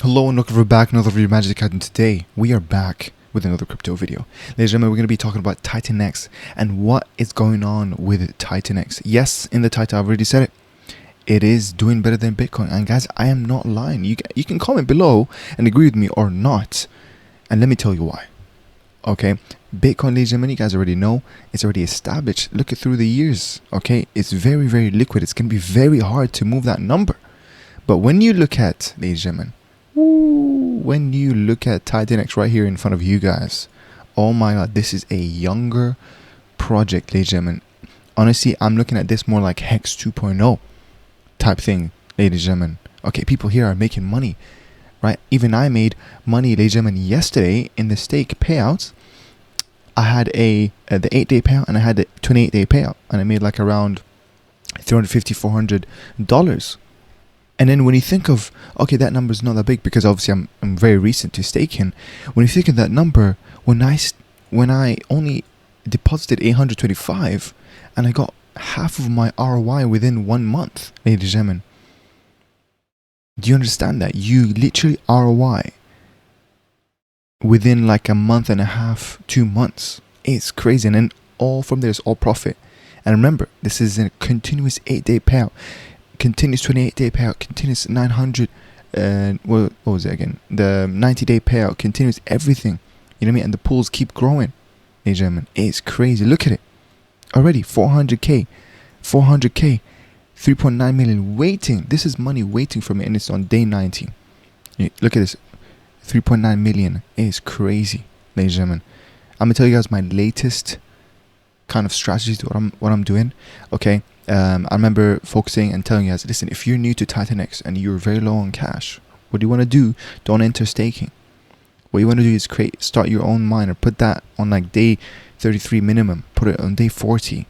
Hello and welcome for back another video Magic Cat, and today we are back with another crypto video. Ladies and gentlemen, we're going to be talking about TitanX and what is going on with TitanX. Yes, in the title I've already said it. It is doing better than Bitcoin, and guys, I am not lying. You can comment below and agree with me or not, and let me tell you why. Okay, Bitcoin, ladies and gentlemen, you guys already know, it's already established. Look at through the years. Okay, it's very, very liquid. It's going to be very hard to move that number. But when you look at, ladies and gentlemen, when you look at TitanX right here in front of you guys, oh my god, this is a younger project, ladies and gentlemen. Honestly, I'm looking at this more like Hex 2.0 type thing, ladies and gentlemen. Okay, people here are making money, right? Even I made money, ladies and gentlemen, yesterday in the stake payouts. I had the 8-day payout and I had the 28-day payout, and I made like around $350–400. And then when you think of, okay, that number is not that big because obviously I'm very recent to staking. When you think of that number, when I only deposited 825 and I got half of my ROI within 1 month, ladies and gentlemen, do you understand that? You literally ROI within like a month and a half, 2 months. It's crazy. And then all from there is all profit. And remember, this is a continuous 8-day payout. Continuous 28-day payout, continuous 900, what was it again? The 90-day payout, continuous everything. You know what I mean? And the pools keep growing, ladies and gentlemen. It's crazy. Look at it. Already 400K, 3.9 million waiting. This is money waiting for me, and it's on day 90. Look at this, 3.9 million. It's crazy, ladies and gentlemen. I'm gonna tell you guys my latest kind of strategies to what I'm doing. Okay. I remember focusing and telling you guys, listen, if you're new to TitanX and you're very low on cash, what do you want to do? Don't enter staking. What you want to do is start your own miner, put that on like day 33 minimum, put it on day 40,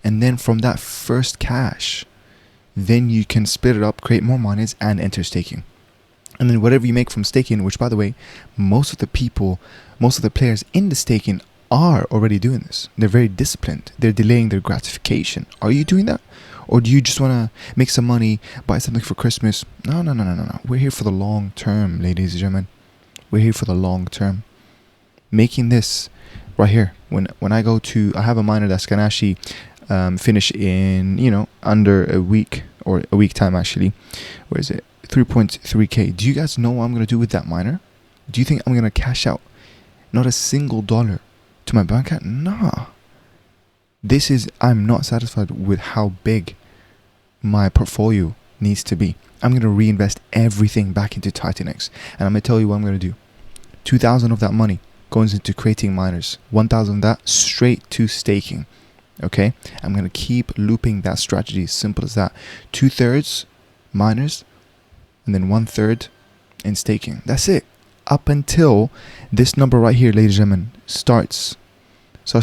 and then from that first cash, then you can split it up, create more miners, and enter staking. And then whatever you make from staking, which by the way, most of the players in the staking are already doing this. They're very disciplined. They're delaying their gratification. Are you doing that? Or do you just want to make some money, buy something for Christmas? No. We're here for the long term, ladies and gentlemen. We're here for the long term. Making this right here. When I have a miner that's gonna actually finish in under a week, or a week time actually. Where is it? 3.3K. Do you guys know what I'm gonna do with that miner? Do you think I'm gonna cash out not a single dollar to my bank account? Nah. I'm not satisfied with how big my portfolio needs to be. I'm going to reinvest everything back into TitanX, and I'm going to tell you what I'm going to do. 2,000 of that money goes into creating miners, 1,000 of that straight to staking. Okay, I'm going to keep looping that strategy. Simple as that. 2/3 miners and then 1/3 in staking. That's it. Up until this number right here, ladies and gentlemen, starts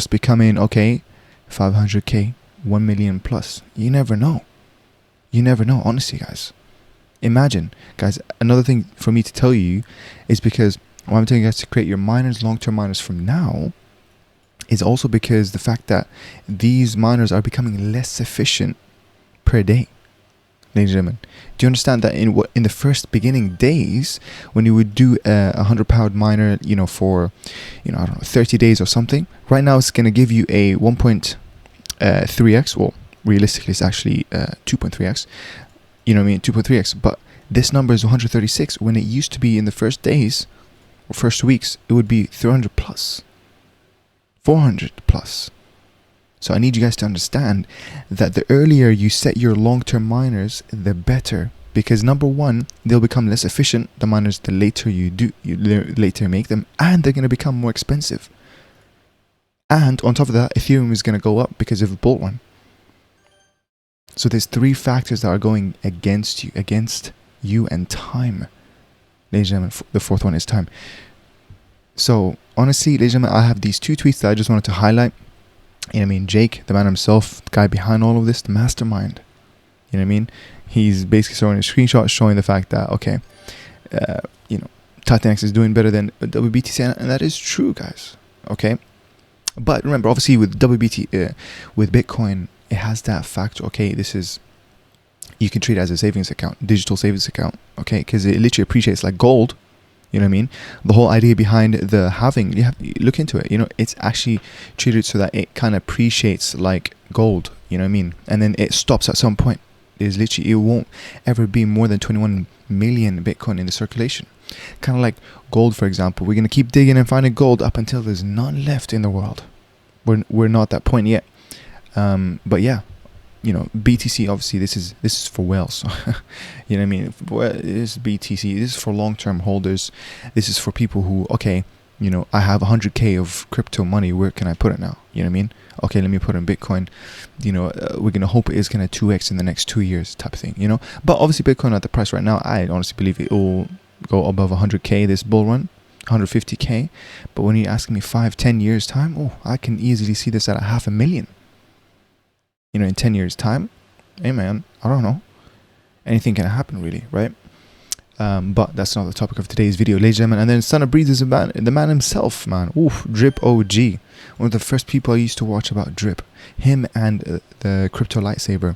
becoming, okay, 500K, 1 million plus. You never know. You never know, honestly, guys. Imagine, guys, another thing for me to tell you is because what I'm telling you guys to create your miners, long-term miners from now, is also because the fact that these miners are becoming less efficient per day. Ladies and gentlemen, do you understand that in the first beginning days, when you would do a 100-pound miner, for I don't know, 30 days or something, right now it's going to give you a 1.3x. Well, realistically, it's actually 2.3x. You know what I mean? 2.3x. But this number is 136. When it used to be in the first days or first weeks, it would be 300 plus, 400 plus. So I need you guys to understand that the earlier you set your long-term miners, the better. Because number one, they'll become less efficient, the miners, the later you later make them, and they're going to become more expensive. And on top of that, Ethereum is going to go up because of the bull run. So there's 3 factors that are going against you and time. Ladies and gentlemen, the 4th one is time. So honestly, ladies and gentlemen, I have these 2 tweets that I just wanted to highlight. You know what I mean? Jake, the man himself, the guy behind all of this, the mastermind. You know what I mean? He's basically showing a screenshot showing the fact that, okay, TitanX is doing better than WBTC, and that is true, guys. Okay? But remember, obviously with WBT, with Bitcoin, it has that factor. Okay, this is you can treat it as a savings account, digital savings account, okay? Because it literally appreciates like gold. You know what I mean? The whole idea behind the halving, you look into it. You know, it's actually treated so that it kind of appreciates like gold. You know what I mean? And then it stops at some point. There's literally, it won't ever be more than 21 million Bitcoin in the circulation. Kind of like gold, for example. We're gonna keep digging and finding gold up until there's none left in the world. We're not at that point yet. But yeah. You know, BTC, obviously this is for whales. You know what I mean? This is BTC, this is for long-term holders. This is for people who, okay, you know, I have 100k of crypto money, where can I put it now? You know what I mean? Okay, let me put it in Bitcoin. You know, we're gonna hope it is gonna 2x in the next 2 years type of thing, you know. But obviously Bitcoin at the price right now, I honestly believe it will go above 100k this bull run, 150k. But when you're asking me 5-10 years time, oh, I can easily see this at 500,000. You know, in 10 years time, hey man, I don't know, anything can happen really, right? But that's not the topic of today's video, ladies and gentlemen. And then Son of Breeze is the man himself, man. Oof, Drip OG, one of the first people I used to watch about Drip, him and the crypto lightsaber.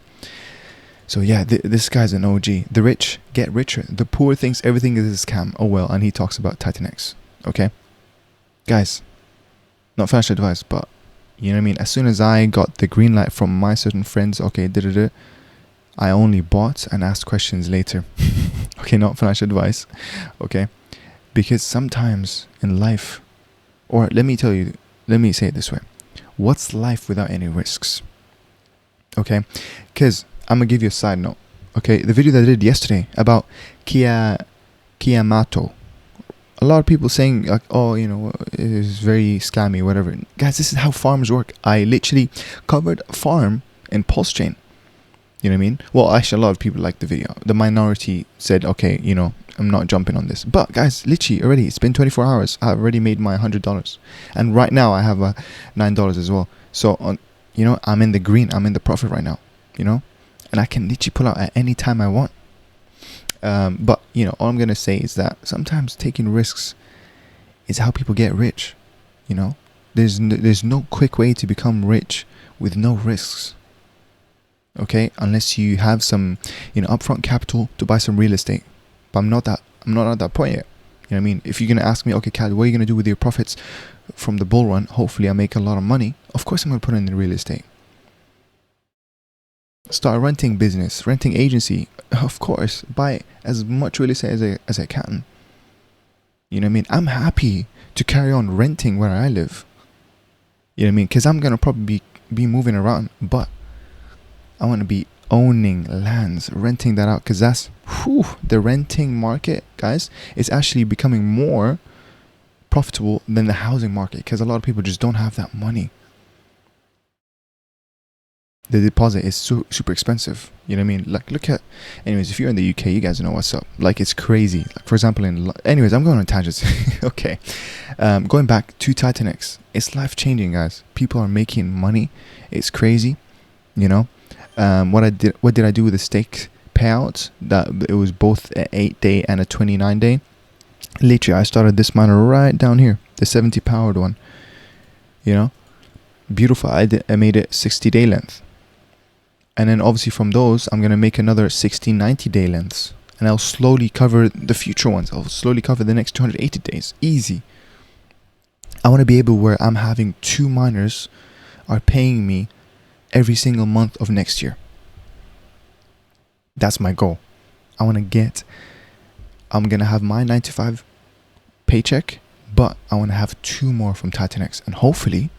So yeah, this guy's an OG. The rich get richer, the poor thinks everything is a scam. Oh well. And he talks about TitanX. Okay, guys, not financial advice, but you know what I mean? As soon as I got the green light from my certain friends, okay, I only bought and asked questions later. Okay, not financial advice, okay? Because sometimes in life, or let me say it this way. What's life without any risks? Okay? Because I'm going to give you a side note. Okay, the video that I did yesterday about Kiamato. A lot of people saying like, oh, you know, it's very scammy, whatever. Guys, this is how farms work. I literally covered a farm in Pulsechain. You know what I mean? Well, actually, a lot of people liked the video. The minority said, okay, you know, I'm not jumping on this. But guys, literally already, it's been 24 hours. I've already made my $100. And right now I have $9 as well. So, you know, I'm in the green. I'm in the profit right now, you know? And I can literally pull out at any time I want. But you know, all I'm gonna say is that sometimes taking risks is how people get rich. You know, there's no quick way to become rich with no risks. Okay, unless you have some, you know, upfront capital to buy some real estate. But I'm not at that point yet. You know what I mean? If you're gonna ask me, okay, Kat, what are you gonna do with your profits from the bull run? Hopefully, I make a lot of money. Of course, I'm gonna put it in the real estate. Start a renting business, renting agency. Of course, buy as much real estate as I can. You know what I mean? I'm happy to carry on renting where I live. You know what I mean? Because I'm going to probably be moving around. But I want to be owning lands, renting that out. Because that's, the renting market, guys, is actually becoming more profitable than the housing market. Because a lot of people just don't have that money. The deposit is super expensive. You know what I mean? Like, look at, anyways, if you're in the UK, you guys know what's up. Like, it's crazy. Like, for example, anyways, I'm going on tangents. Okay. Going back to TitanX, it's life changing, guys. People are making money. It's crazy. You know, what did I do with the stake payouts? That it was both an 8-day and a 29-day. Literally, I started this miner right down here, the 70 powered one. You know, beautiful. I made it 60-day length. And then obviously from those, I'm going to make another 60-90-day lengths. And I'll slowly cover the future ones. I'll slowly cover the next 280 days. Easy. I want to be able where I'm having 2 miners are paying me every single month of next year. That's my goal. I'm going to have my 9 to 5 paycheck, but I want to have 2 more from TitanX. And hopefully,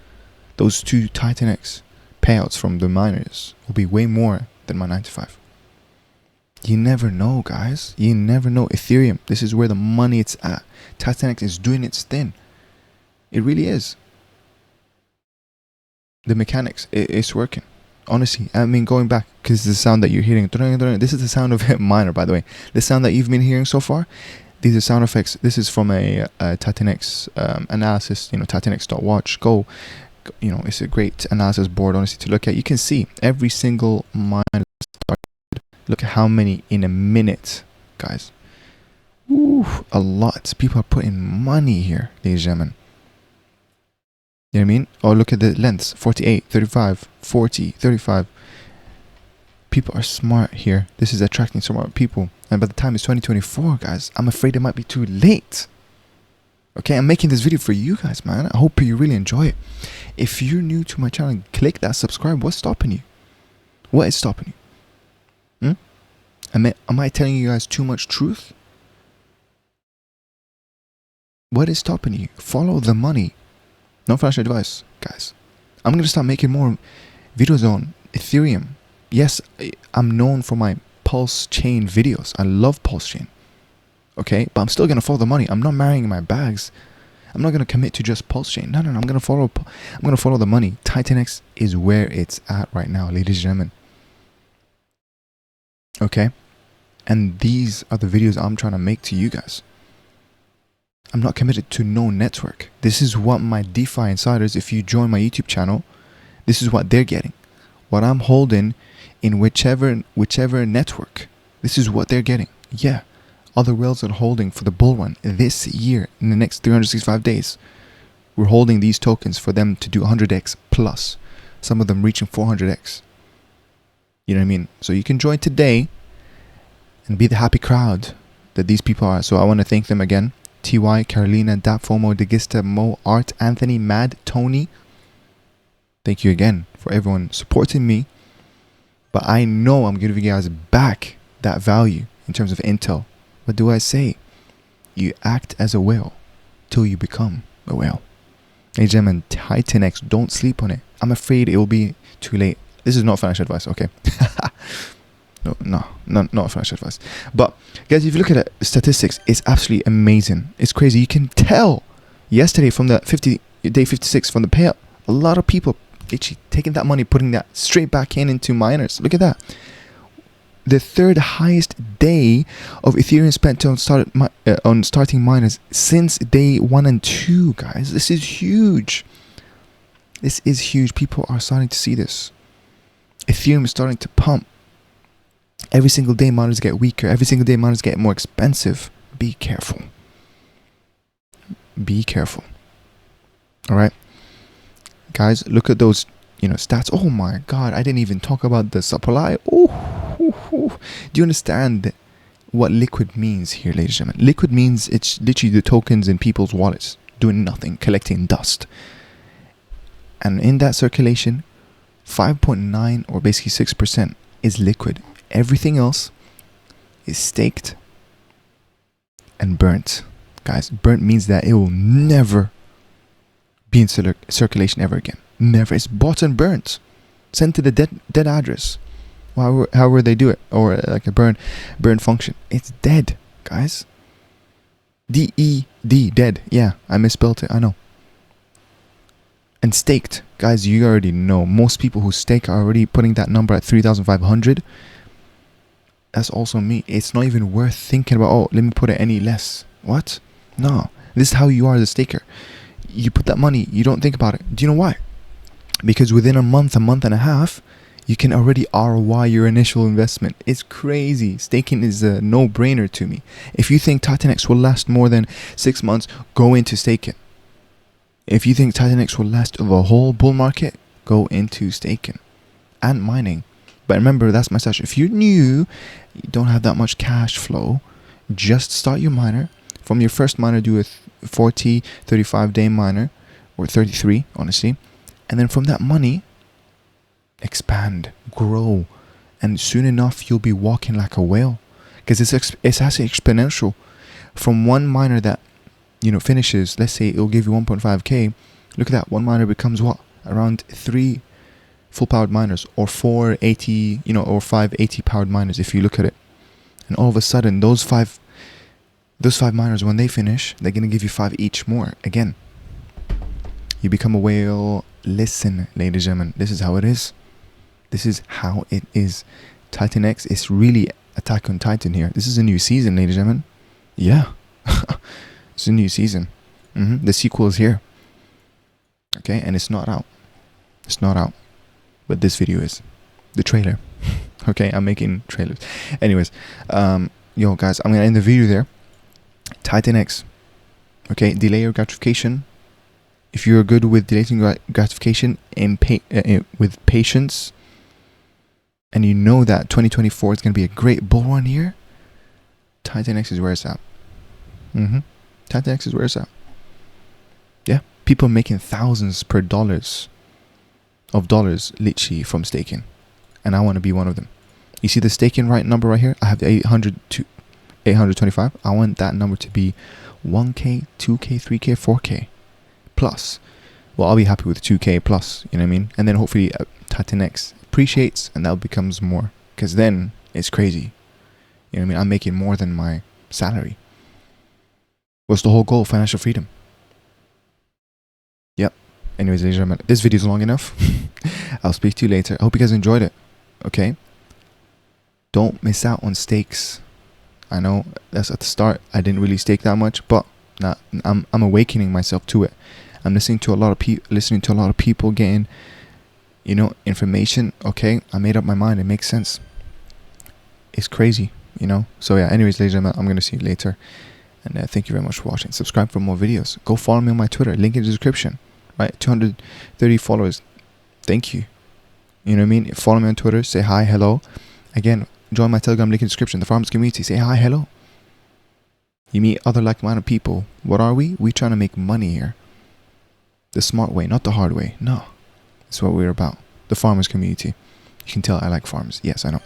those 2 TitanX payouts from the miners will be way more than my 9 to 5. You never know, guys. You never know. Ethereum, this is where the money it's at. TitanX is doing its thing. It really is. The mechanics, it's working. Honestly, I mean, going back, because the sound that you're hearing, this is the sound of a miner, by the way. The sound that you've been hearing so far, these are sound effects. This is from a TitanX analysis, you know, TitanX.watch. Go, you know, it's a great analysis board, honestly, to look at. You can see every single miner started. Look at how many in a minute, guys. Ooh, a lot. People are putting money here, ladies and gentlemen. You know what I mean? Oh, look at the lengths. 48, 35, 40, 35. People are smart here. This is attracting smart people. And by the time it's 2024, guys, I'm afraid it might be too late. Okay, I'm making this video for you guys, man. I hope you really enjoy it. If you're new to my channel, click that subscribe. What's stopping you? What is stopping you? Am I telling you guys too much truth? What is stopping you? Follow the money. No financial advice, guys. I'm going to start making more videos on Ethereum. Yes, I'm known for my Pulsechain videos. I love Pulsechain. Okay, but I'm still going to follow the money. I'm not marrying my bags. I'm not going to commit to just Pulsechain. No. I'm going to follow the money. TitanX is where it's at right now, ladies and gentlemen. Okay? And these are the videos I'm trying to make to you guys. I'm not committed to no network. This is what my DeFi Insiders, if you join my YouTube channel, this is what they're getting. What I'm holding in whichever network, this is what they're getting. Yeah. Other whales are holding for the bull run this year in the next 365 days. We're holding these tokens for them to do 100x plus. Some of them reaching 400x. You know what I mean? So you can join today and be the happy crowd that these people are. So I want to thank them again. TY, Carolina, Dap, FOMO, Degista, Mo, Art, Anthony, Mad, Tony. Thank you again for everyone supporting me. But I know I'm giving you guys back that value in terms of intel. What do I say? You act as a whale till you become a whale. Ladies and gentlemen, TitanX, don't sleep on it. I'm afraid it will be too late. This is not financial advice, okay? Not financial advice. But guys, if you look at the statistics, it's absolutely amazing. It's crazy. You can tell yesterday from the day 56 from the payout, a lot of people actually taking that money, putting that straight back into miners. Look at that. The third highest day of Ethereum spent on starting miners since day 1 and 2, guys. This is huge. This is huge. People are starting to see this. Ethereum is starting to pump. Every single day miners get weaker. Every single day miners get more expensive. Be careful. Be careful. Alright? Guys, look at those, stats. Oh my god, I didn't even talk about the supply. Do you understand what liquid means here, ladies and gentlemen? Liquid means it's literally the tokens in people's wallets doing nothing, collecting dust. And in that circulation, 5.9 or basically 6% is liquid. Everything else is staked and burnt. Guys, burnt means that it will never be in circulation ever again. Never. It's bought and burnt. Sent to the dead address. However they do it. Or like a burn function. It's dead, guys. D-E-D, dead. Yeah, I misspelled it. I know. And staked. Guys, you already know. Most people who stake are already putting that number at 3,500. That's also me. It's not even worth thinking about, oh, let me put it any less. What? No. This is how you are as a staker. You put that money, you don't think about it. Do you know why? Because within a month and a half, you can already ROI your initial investment. It's crazy. Staking is a no-brainer to me. If you think TitanX will last more than 6 months, go into staking. If you think TitanX will last the whole bull market, go into staking and mining. But remember, that's my suggestion. If you're new, you don't have that much cash flow, just start your miner. From your first miner, do a 40, 35 day miner, or 33, honestly. And then from that money, expand, grow. And soon enough, you'll be walking like a whale. Because it's actually exponential. From one miner that, finishes, let's say it'll give you 1.5k. Look at that. One miner becomes what? Around 3 full-powered miners, or 4 80, or 5 80-powered miners if you look at it. And all of a sudden, those five miners, when they finish, they're going to give you 5 each more. Again, you become a whale. Listen, ladies and gentlemen, this is how it is. This is how it is. TitanX is really Attack on Titan here. This is a new season, ladies and gentlemen. Yeah. It's a new season. The sequel is here. Okay, and it's not out. It's not out. But this video is. The trailer. Okay, I'm making trailers. Anyways, yo guys, I'm gonna end the video there. TitanX. Okay, delay your gratification. If you're good with delaying gratification and with patience, and you know that 2024 is going to be a great bull run year, TitanX is where it's at. TitanX is where it's at. Yeah, people are making thousands per dollars literally from staking, and I want to be one of them. You see the staking number right here? I have the 800 to 825. I want that number to be 1K, 2K, 3K, 4K plus. Well, I'll be happy with 2K plus, you know what I mean? And then hopefully TitanX appreciates, and that becomes more, because then it's crazy. You know what I mean? I'm making more than my salary. What's the whole goal? Financial freedom. Yep. Anyways, ladies and gentlemen, this video is long enough. I'll speak to you later. I hope you guys enjoyed it. Okay? Don't miss out on stakes. I know that's at the start. I didn't really stake that much, but I'm awakening myself to it. I'm listening to a lot of people getting, you know, information. Okay, I made up my mind. It makes sense. It's crazy, you know. So yeah. Anyways, ladies and gentlemen, I'm gonna see you later, and thank you very much for watching. Subscribe for more videos. Go follow me on my Twitter. Link in the description. Right, 230 followers. Thank you. You know what I mean? Follow me on Twitter. Say hi, hello. Again, join my Telegram link in the description. The farmers community. Say hi, hello. You meet other like-minded people. What are we? We trying to make money here. The smart way, not the hard way. No. That's what we're about. The farmers community. You can tell I like farms. Yes, I know.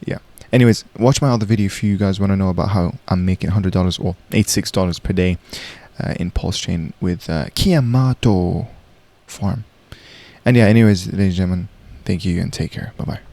Yeah. Anyways, watch my other video if you guys want to know about how I'm making $100 or $86 per day in Pulsechain with Kiamato farm. And yeah, anyways, ladies and gentlemen, thank you and take care. Bye-bye.